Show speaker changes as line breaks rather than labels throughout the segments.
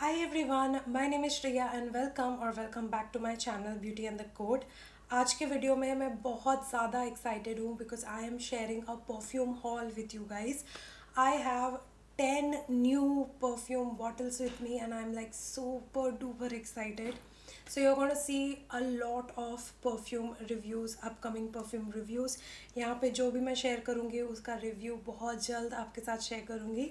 Hi everyone, my name is Shreya and welcome back to my channel Beauty and the Code. आज के video में मैं बहुत ज़्यादा एक्साइटेड हूँ because I am sharing a perfume haul with you guys. I have 10 new perfume bottles with me and I'm like super duper excited. So you're going to see a lot of perfume reviews, upcoming perfume reviews. यहाँ पे जो भी मैं share करूँगी उसका review बहुत जल्द आपके साथ शेयर करूँगी.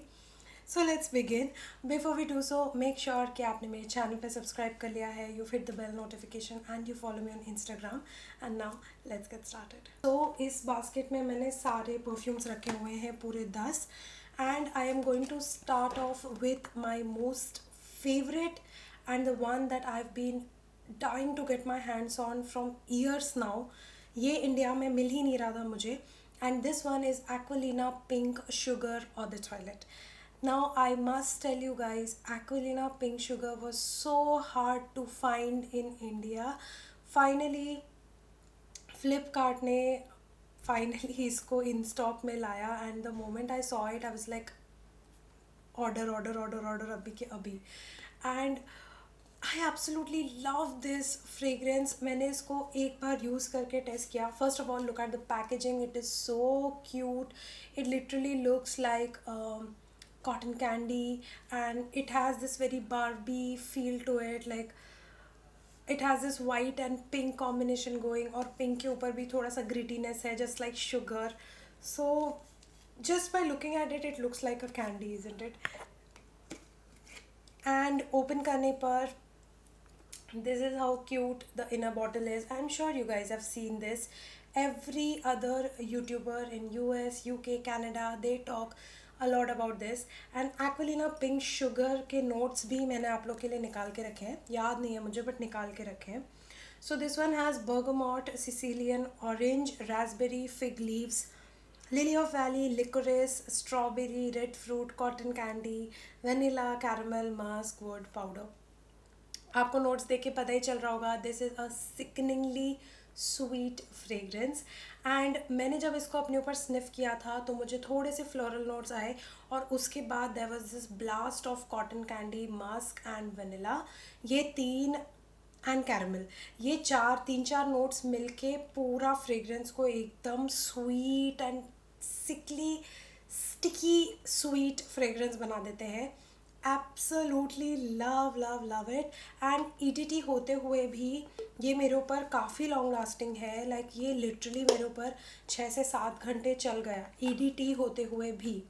So let's begin. Before we do so, make sure कि आपने मेरे चैनल पे सब्सक्राइब कर लिया है. You hit the bell notification and you follow me on Instagram. And now let's get started. So इस बास्केट में मैंने सारे परफ्यूम्स रखे हुए हैं पूरे 10. And I am going to start off with my most favorite and the one that I've been dying to get my hands on from years now. ये India में मिल ही नहीं रहा था मुझे. And this one is Aquilina Pink Sugar or the Toilet. Now I must tell you guys, Aquilina Pink Sugar was so hard to find in India. Finally, Flipkart ने finally इसको in stock में लाया and the moment I saw it, I was like, order अभी के अभी. And I absolutely love this fragrance. मैंने इसको एक बार यूज़ करके टेस्ट किया. First of all, look at the packaging. It is so cute. It literally looks like cotton candy and it has this very Barbie feel to it. Like it has this white and pink combination going और pink के ऊपर भी थोड़ा सा grittiness है just like sugar. So just by looking at it, it looks like a candy, isn't it? And open करने पर this is how cute the inner bottle is. I'm sure you guys have seen this. Every other YouTuber in US, UK, Canada, they talk a lot about this. And Aquilina Pink Sugar के notes भी मैंने आप लोग के लिए निकाल के रखे हैं. याद नहीं है मुझे but निकाल के रखे हैं. So this one has bergamot, Sicilian orange, raspberry, fig leaves, lily of valley, licorice, strawberry, red fruit, cotton candy, vanilla, caramel, musk, wood powder. आपको नोट्स देख के पता ही चल रहा होगा this is a sickeningly sweet fragrance. And मैंने जब इसको अपने ऊपर स्निफ किया था तो मुझे थोड़े से फ्लोरल नोट्स आए और उसके बाद there was this blast of cotton candy, musk and vanilla. ये तीन एंड कैरमल, ये तीन चार नोट्स मिलके पूरा फ्रेग्रेंस को एकदम sweet and sickly sticky sweet fragrance बना देते हैं. Absolutely love it. And EDT होते हुए भी ये मेरे ऊपर काफ़ी लॉन्ग लास्टिंग है. लाइक ये लिटरली मेरे ऊपर 6 से 7 घंटे चल गया ईडीटी होते हुए भी.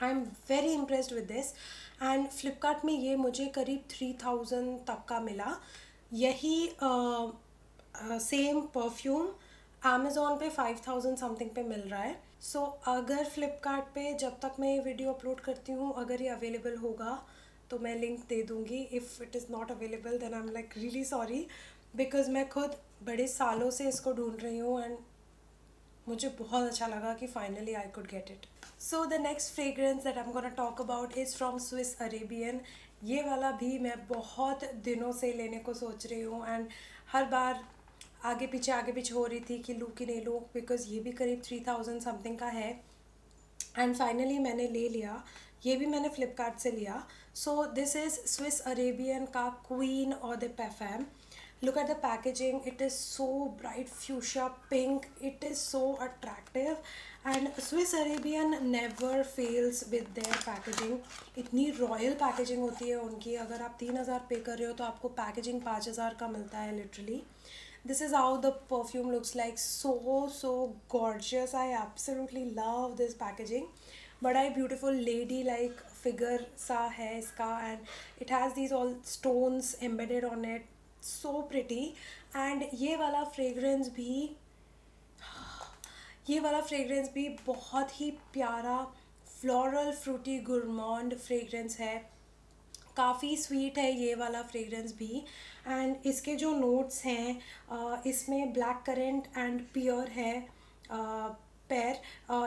I am very impressed with this. And Flipkart में ये मुझे करीब 3000 तक का मिला. यही सेम परफ्यूम अमेज़ॉन पे 5000 समथिंग पे मिल रहा है. सो अगर फ्लिपकार्ट पे जब तक मैं ये वीडियो अपलोड करती हूँ अगर ये अवेलेबल होगा तो मैं लिंक दे दूँगी. If it is not available then I am like really sorry because मैं खुद बड़े सालों से इसको ढूंढ रही हूँ एंड मुझे बहुत अच्छा लगा कि finally I could get it. So the next fragrance that I am gonna talk about is from Swiss Arabian. ये वाला भी मैं बहुत दिनों से लेने को सोच रही हूँ एंड हर बार आगे पीछे हो रही थी कि लूँ कि नहीं लूँ बिकॉज़ ये भी करीब 3000 समथिंग का है. एंड फाइनली मैंने ले लिया. ये भी मैंने फ्लिपकार्ट से लिया. So this is Swiss Arabian का क्वीन और the पैफैम. Look at the packaging. It is so bright fuchsia pink. It is so attractive and Swiss Arabian never fails with their packaging. इतनी रॉयल पैकेजिंग होती है उनकी. अगर आप 3000 पे कर रहे हो तो आपको पैकेजिंग 5000 का मिलता है literally. This is how the perfume looks like. So gorgeous. I absolutely love this packaging. बड़ा ही beautiful lady like figure सा है इसका and it has these all stones embedded on it. So pretty. And ये वाला fragrance भी बहुत ही प्यारा floral Frooti गुरमांड fragrance है. काफ़ी स्वीट है ये वाला फ्रेग्रेंस भी. एंड इसके जो नोट्स हैं इसमें ब्लैक करेंट एंड पियर है pear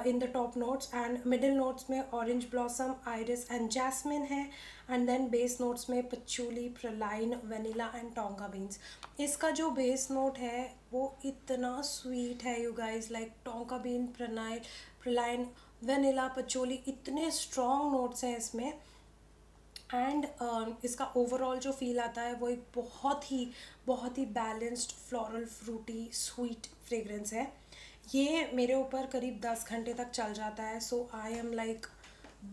in the top notes. And middle notes में orange blossom, iris and jasmine है. एंड देन बेस नोट्स में patchouli, praline, vanilla and tonka beans. इसका जो बेस नोट है वो इतना स्वीट है you guys. Like tonka bean, praline, vanilla, patchouli, इतने स्ट्रॉन्ग नोट्स हैं इसमें. एंड इसका ओवरऑल जो फील आता है वो एक बहुत ही balanced floral fruity sweet fragrance है। ये मेरे ऊपर करीब 10 घंटे तक चल जाता है। So I am like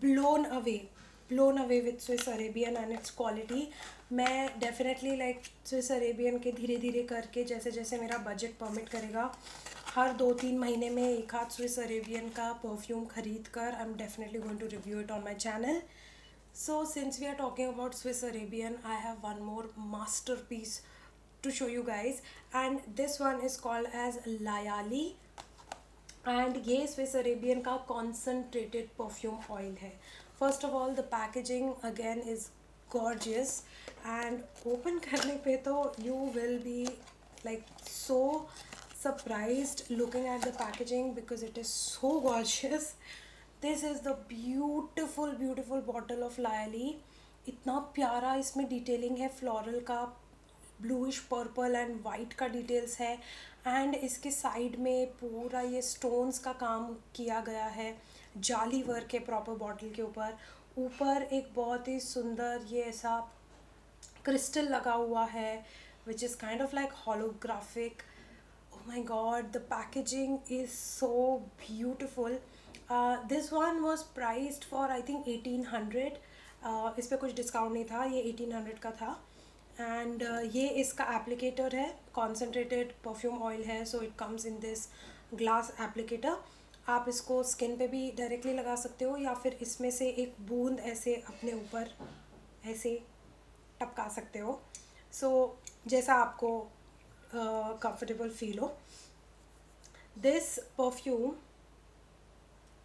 blown away blown away with Swiss Arabian and its quality. मैं डेफिनेटली लाइक स्विस अरेबियन के धीरे धीरे करके जैसे जैसे मेरा बजट परमिट करेगा हर 2-3 महीने में एक आध स्विस अरेबियन का परफ्यूम खरीद कर I am definitely going to review it on my channel. So, since we are talking about Swiss Arabian, I have one more masterpiece to show you guys, and this one is called as Layali, and ये Swiss Arabian का concentrated perfume oil है। First of all the packaging again is gorgeous, and open करने पे तो you will be like so surprised looking at the packaging because it is so gorgeous. This is the beautiful bottle of Layali. इतना प्यारा इसमें detailing है floral का, bluish purple and white का details है, एंड इसके साइड में पूरा ये स्टोन्स का काम किया गया है, जाली वर्क है प्रॉपर बॉटल के ऊपर। ऊपर एक बहुत ही सुंदर ये ऐसा क्रिस्टल लगा हुआ है which is kind of like holographic. Oh my god, the packaging is so beautiful. This one was priced for I think 1800. इस पे कुछ डिस्काउंट नहीं था, ये 1800 का था। एंड ये इसका एप्लीकेटर है, कॉन्सेंट्रेटेड परफ्यूम ऑयल है, so it comes in this glass applicator. आप इसको स्किन पे भी डायरेक्टली लगा सकते हो या फिर इसमें से एक बूंद ऐसे अपने ऊपर ऐसे टपका सकते हो, सो जैसा आपको कंफर्टेबल फील हो। This perfume,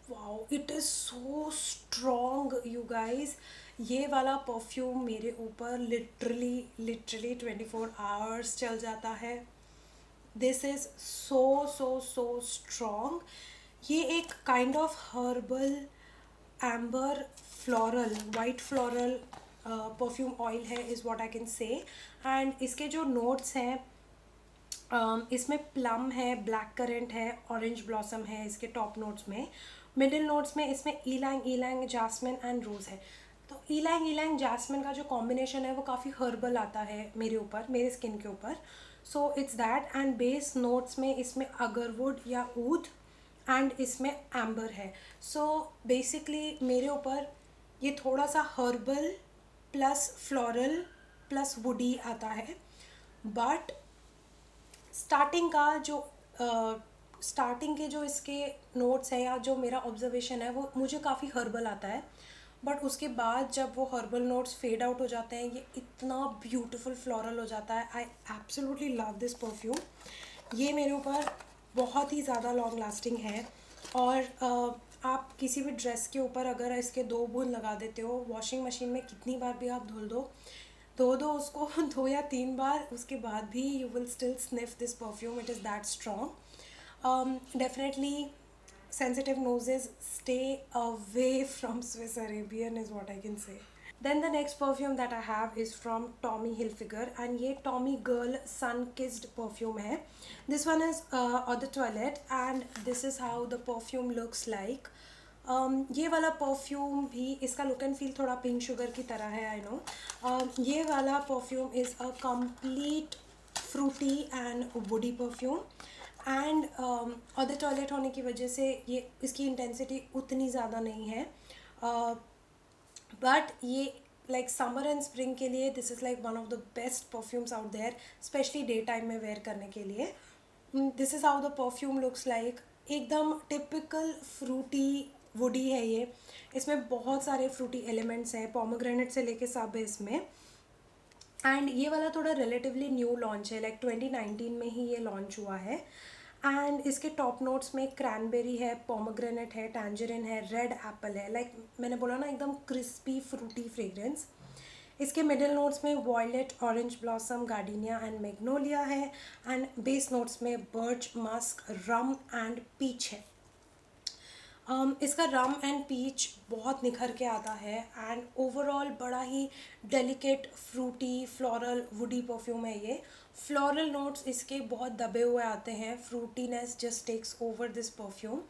wow, it is so strong you guys. ये वाला परफ्यूम मेरे ऊपर लिटरली 24 आवर्स चल जाता है। This is so strong. ये एक kind of herbal amber floral white floral perfume oil है is what I can say. And इसके जो नोट्स हैं इसमें प्लम है, ब्लैक करेंट है, ऑरेंज ब्लॉसम है इसके टॉप नोट्स में। मिडिल नोट्स में इसमें ईलैंग जैस्मिन एंड रोज़ है। तो ईलैंग जैस्मिन का जो कॉम्बिनेशन है वो काफ़ी हर्बल आता है मेरे ऊपर, मेरे स्किन के ऊपर, so it's that. And base notes में इसमें अगरवुड या ऊद एंड इसमें एम्बर है। सो बेसिकली मेरे ऊपर ये थोड़ा सा herbal plus floral plus woody आता है। बट स्टार्टिंग के जो इसके नोट्स हैं या जो मेरा ऑब्जर्वेशन है वो मुझे काफ़ी हर्बल आता है। बट उसके बाद जब वो हर्बल नोट्स फेड आउट हो जाते हैं ये इतना ब्यूटीफुल फ्लोरल हो जाता है। I absolutely love this perfume. ये मेरे ऊपर बहुत ही ज़्यादा लॉन्ग लास्टिंग है, और आप किसी भी ड्रेस के ऊपर अगर इसके 2 बूंद लगा देते हो वॉशिंग मशीन में कितनी बार भी आप धो दो उसको 2 या 3 बार, उसके बाद भी you will still sniff this perfume, it is that strong. Definitely sensitive noses stay away from Swiss Arabian is what I can say. Then the next perfume that I have is from Tommy Hilfiger, and ये Tommy Girl Sun Kissed perfume है। This one is on the toilet and this is how the perfume looks like. ये वाला perfume भी, इसका look and feel थोड़ा pink sugar की तरह है, आई नो। ये वाला perfume is a complete fruity and woody perfume, and on the toilet होने की वजह से ये इसकी इंटेंसिटी उतनी ज़्यादा नहीं है, बट ये लाइक समर एंड स्प्रिंग के लिए this is like one of the best perfumes out there, specially day time में वेयर करने के लिए। This is how the perfume looks like. एकदम टिपिकल फ्रूटी वुडी है ये। इसमें बहुत सारे फ्रूटी एलिमेंट्स हैं, पोमोग्रेनेट से लेके सब है इसमें। एंड ये वाला थोड़ा रिलेटिवली न्यू लॉन्च है, लाइक 2019 में ही ये लॉन्च हुआ है। एंड इसके टॉप नोट्स में क्रैनबेरी है, पोमोग्रेनेट है, टैंजरिन है, रेड एप्पल है, लाइक मैंने बोला ना एकदम क्रिस्पी फ्रूटी फ्रेग्रेंस। इसके मिडिल नोट्स में violet, orange blossom, gardenia and magnolia है, एंड बेस नोट्स में birch, musk, rum and peach है। इसका रम एंड पीच बहुत निखर के आता है, एंड ओवरऑल बड़ा ही delicate fruity floral woody perfume है ये। फ्लोरल नोट्स इसके बहुत दबे हुए आते हैं, fruitiness just takes over this perfume.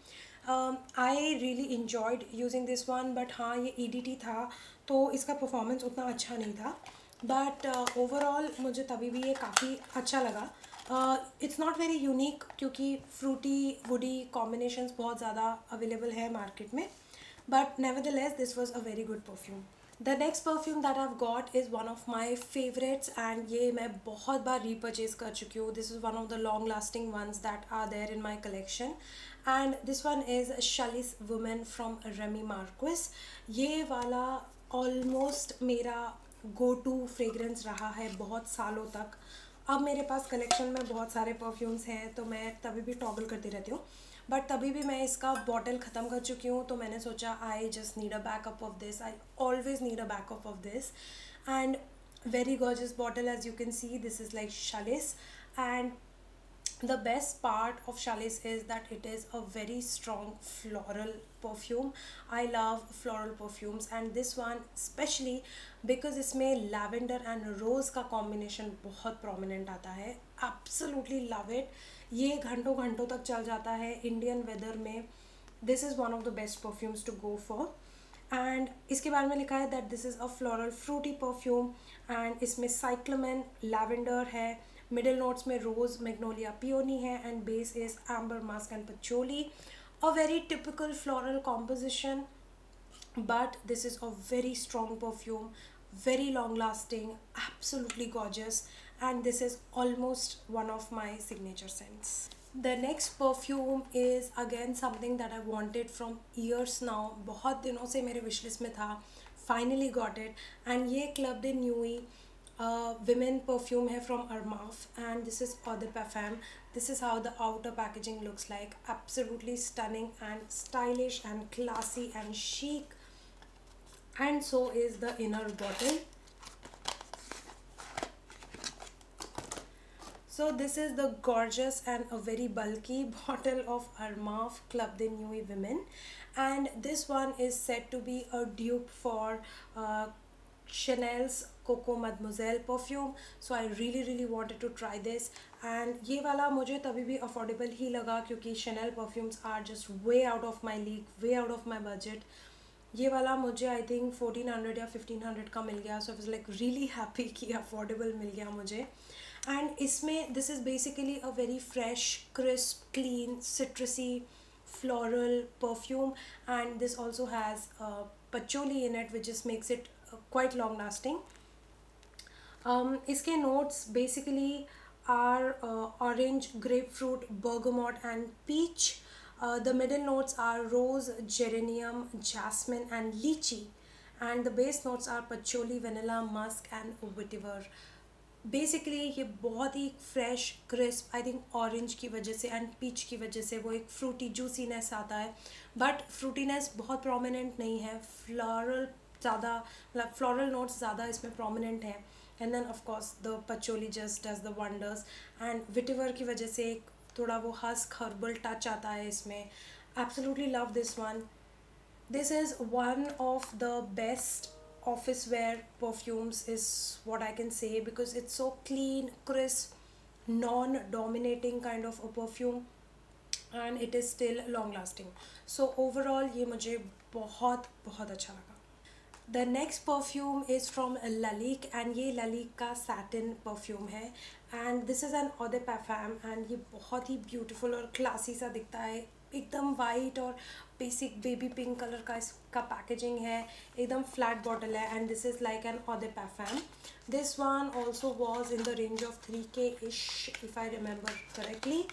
I really enjoyed using this one, but हाँ ये ईडीटी था तो इसका परफॉर्मेंस उतना अच्छा नहीं था, बट ओवरऑल मुझे तभी भी ये काफ़ी अच्छा लगा. इट्स नॉट वेरी यूनिक क्योंकि फ्रूटी वुडी कॉम्बिनेशंस बहुत ज़्यादा अवेलेबल है मार्केट में, but nevertheless this was a very good perfume. The next perfume that I've got is one of my favorites and ये मैं बहुत बार repurchase कर चुकी हूँ. This is one of the long lasting ones that are there in my collection, and this one is Chalice Woman from Remy Marquis. ये वाला almost मेरा go to fragrance रहा है बहुत सालों तक. अब मेरे पास कलेक्शन में बहुत सारे परफ्यूम्स हैं तो मैं तभी भी टॉगल करती रहती हूँ, बट तभी भी मैं इसका बॉटल ख़त्म कर चुकी हूँ, तो मैंने सोचा I just need a backup of this, I always need a backup of this. And very gorgeous bottle, as you can see. This is like Chalice, and the best part of Chalice is that it is a very strong floral perfume. I love floral perfumes, and this one especially because इसमें lavender and rose का combination बहुत prominent आता है. Absolutely love it. ये घंटों घंटों तक चल जाता है Indian weather में. This is one of the best perfumes to go for. And इसके बारे में लिखा है that this is a floral fruity perfume, and इसमें साइक्लोमेन लैवेंडर है, मिडिल नोट्स में रोज़ मैग्नोलिया पियोनी है, and base is amber musk and patchouli. A very typical floral composition, but this is a very strong perfume, very long lasting, absolutely gorgeous, and this is almost one of my signature scents. The next perfume is again something that I wanted from years now. बहुत दिनों से मेरे wish list में था. Finally got it, and ये Club de Nuit women perfume है from Armaf, and this is Eau de Parfum. This is how the outer packaging looks like. Absolutely stunning and stylish and classy and chic, and so is the inner bottle. So this is the gorgeous and a very bulky bottle of Armaf Club de Nuit Women, and this one is said to be a dupe for Chanel's Coco Mademoiselle perfume. So I really wanted to try this, and ये वाला मुझे तभी भी affordable ही लगा क्योंकि Chanel perfumes are just way out of my league, way out of my budget. ये वाला मुझे आई थिंक 1400 या 1500 का मिल गया, so I was like really happy कि अफोर्डेबल मिल गया मुझे. एंड इसमें this is basically a very fresh crisp clean citrusy floral perfume, and this also has patchouli in it, which just makes it quite long lasting. इसके notes basically are orange, grapefruit, bergamot and peach. The middle notes are rose, geranium, jasmine and lychee, and the base notes are patchouli, vanilla, musk and vetiver. Basically ये बहुत ही fresh crisp, I think orange की वजह से and peach की वजह से वो एक फ्रूटी जूसीनेस आता है, बट फ्रूटीनेस बहुत प्रोमिनेंट नहीं है. फ्लोरल ज़्यादा, मतलब फ्लोरल नोट्स ज़्यादा इसमें प्रोमिनेंट है, and then of course the patchouli just does the wonders, and vetiver की वजह से एक थोड़ा वो हस्क हर्बल टच आता है इसमें. Absolutely love this one. This is one of the best office wear perfumes is what I can say, because it's so clean, crisp, non-dominating kind of a perfume, and it is still long lasting. So overall ये मुझे बहुत बहुत अच्छा लगा. The next perfume is from Lalique, and ये Lalique का satin perfume है, and this is an eau de parfum, and ये बहुत ही beautiful और classy सा दिखता है. एकदम वाइट और बेसिक बेबी पिंक कलर का इसका पैकेजिंग है, एकदम फ्लैट बॉटल है, and this is like an eau de parfum. This one also was in the range of 3K इश if I remember correctly.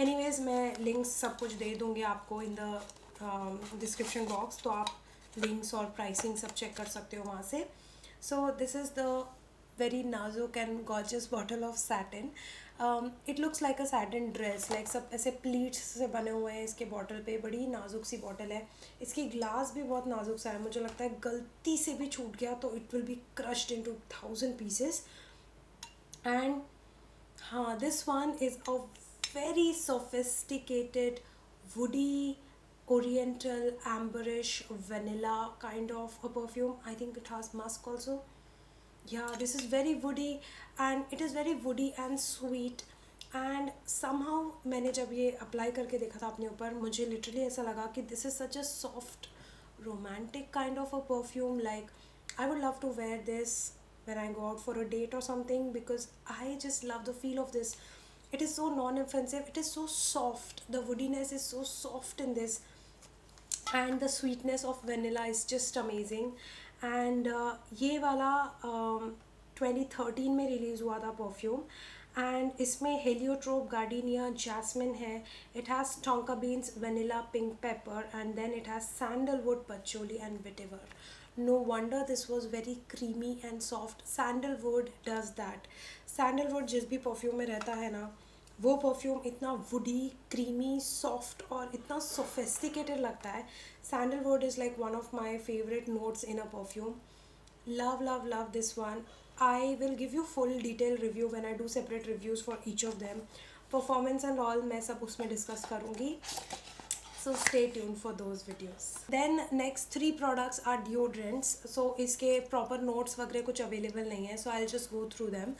Anyways मैं लिंक्स सब कुछ दे दूँगी आपको इन द डिस्क्रिप्शन बॉक्स, तो आप लिंक्स और प्राइसिंग सब चेक कर सकते हो वहाँ से. So this is the very नाजुक and gorgeous bottle of satin. It looks like a satin dress, like सब ऐसे प्लीट्स से बने हुए हैं इसके बॉटल पे. बड़ी नाजुक सी बॉटल है. इसकी ग्लास भी बहुत नाजुक सा है, मुझे लगता है गलती से भी छूट गया तो it will be crushed into 1000 pieces. And हाँ, this one is a very sophisticated woody oriental amberish vanilla kind of a perfume. I think it has musk also. Yeah, this is very woody, and it is very woody and sweet, and somehow मैंने जब ये apply करके देखा था अपने ऊपर, मुझे literally ऐसा लगा कि this is such a soft romantic kind of a perfume. Like I would love to wear this when I go out for a date or something because I just love the feel of this. It is so non-offensive, it is so soft, the woodiness is so soft in this, and the sweetness of vanilla is just amazing. And ये वाला 2013 में release हुआ था perfume, and इसमें heliotrope gardenia jasmine है, it has tonka beans vanilla pink pepper and then it has sandalwood patchouli and vetiver. No wonder this was very creamy and soft. Sandalwood does that. Sandalwood जिस भी perfume में रहता है ना, वो perfume इतना woody, creamy, soft और इतना सोफिस्टिकेटेड लगता है. Sandalwood is like one of my favourite notes in a perfume. Love, love, love this one. I will give you full detail review when I do separate reviews for each of them. Performance and all मैं सब उसमें discuss करूँगी. So stay tuned for those videos. Then next 3 products are deodorants. So इसके proper notes वगैरह कुछ available नहीं है. So I'll just go through them.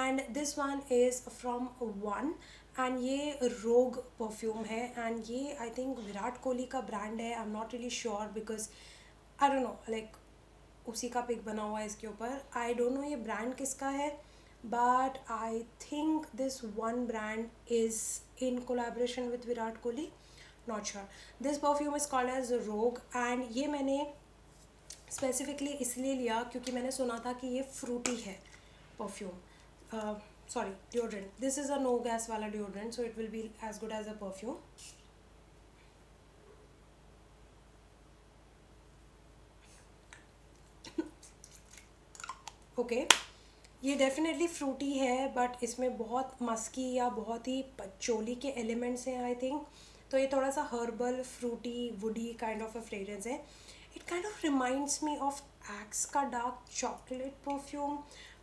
And this one is from One. And ये Rogue perfume है. And ये I think Virat Kohli का brand है. I'm not really sure because I don't know, like उसी का पिक बना हुआ है इसके ऊपर. आई डोंट नो ये ब्रांड किसका है, but I think this one brand is in collaboration with Virat Kohli, not sure. This perfume is called Edge Rogue, and ये मैंने स्पेसिफिकली इसलिए लिया क्योंकि मैंने सुना था कि ये फ्रूटी है perfume, sorry deodorant. This is a no gas वाला deodorant, so it will be as good as a perfume. Okay, ये डेफिनेटली फ्रूटी है, बट इसमें बहुत मस्की या बहुत ही पचोली के एलिमेंट्स हैं आई थिंक. तो ये थोड़ा सा herbal, fruity, woody kind of a fragrance है. It kind of reminds me of X का dark chocolate perfume,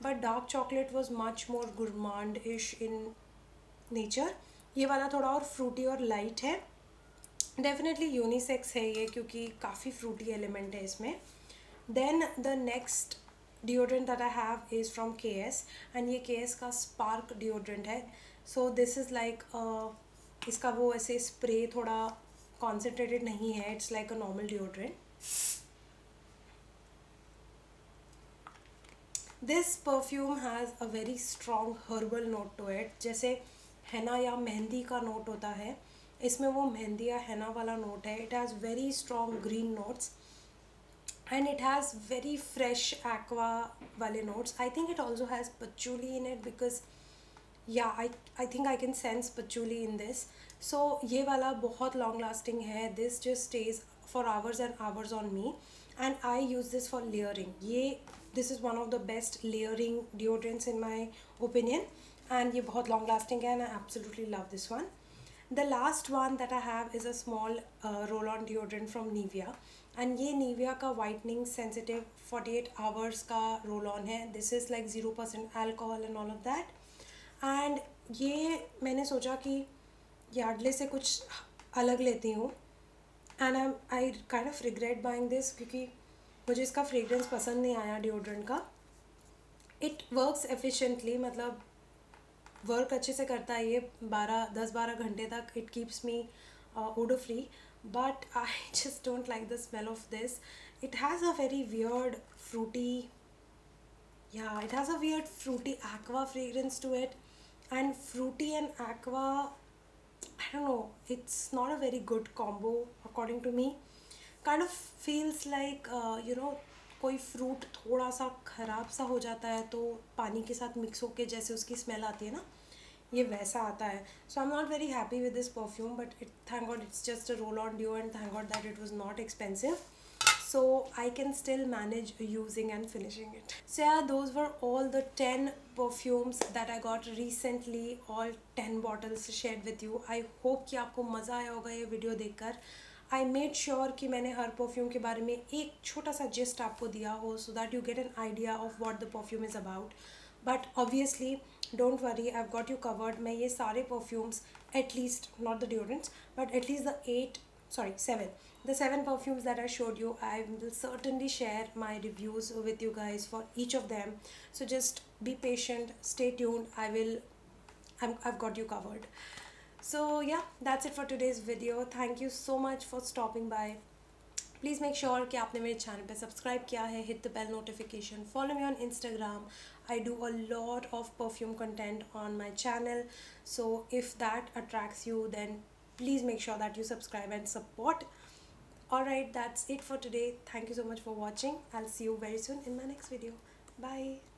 but dark chocolate was much more gourmand ish in nature. ये वाला थोड़ा और फ्रूटी और लाइट है. डेफिनेटली यूनिसेक्स है ये क्योंकि काफ़ी फ्रूटी एलिमेंट है इसमें. Then the next deodorant that I have is from KS, and ये KS का Spark deodorant है. So this is like इसका वो ऐसे स्प्रे थोड़ा concentrated नहीं है, it's like a normal deodorant. This perfume has a very strong herbal note to it, जैसे henna या मेहंदी का नोट होता है, इसमें वो मेहंदी या henna वाला नोट है. It has very strong green notes. And it has very fresh aqua wale notes. I think it also has patchouli in it because yeah, I think I can sense patchouli in this. So ये वाला बहुत long lasting है. This just stays for hours and hours on me, and I use this for layering. This is one of the best layering deodorants in my opinion, and ये बहुत long lasting है and I absolutely love this one. The last one that I have is a small roll-on deodorant from Nivea, and ये Nivea का whitening sensitive 48 hours का roll-on है. This is like 0% alcohol and all of that. And ये मैंने सोचा कि Yardley से कुछ अलग लेती हूँ, and I kind of regret buying this क्योंकि मुझे इसका fragrance पसंद नहीं आया deodorant का. It works efficiently, मतलब वर्क अच्छे से करता है ये 10-12 घंटे तक. It keeps me odor free, but I just don't like the smell of this. It has a very weird fruity, yeah, it has a weird fruity aqua fragrance to it, and fruity and aqua, I don't know, it's not a very good combo according to me. Kind of feels like कोई fruit थोड़ा सा ख़राब सा हो जाता है तो पानी के साथ मिक्स होके जैसे उसकी स्मेल आती है ना, ये वैसा आता है. So I am not very happy with this perfume, but thank God it's just a roll on dew, and thank God that it was not expensive, so I can still manage using and finishing it. So yeah, those were all the 10 perfumes that I got recently, all 10 bottles shared with you. I hope कि आपको मज़ा आया होगा ये video देखकर. I made sure कि मैंने हर perfume के बारे में एक छोटा सा जिस्ट आपको दिया हो, so that you get an idea of what the perfume is about. But obviously don't worry, I've got you covered. मैं ये सारे perfumes, at least not the deodorants, but at least the 7 perfumes that I showed you, I will certainly share my reviews with you guys for each of them. So just be patient, stay tuned. I've got you covered. So yeah, that's it for today's video. Thank you so much for stopping by. Please make sure कि आपने मेरे channel पे subscribe किया है, hit the bell notification, follow me on Instagram. I do a lot of perfume content on my channel, so if that attracts you, then please make sure that you subscribe and support. Alright, that's it for today. Thank you so much for watching. I'll see you very soon in my next video. Bye.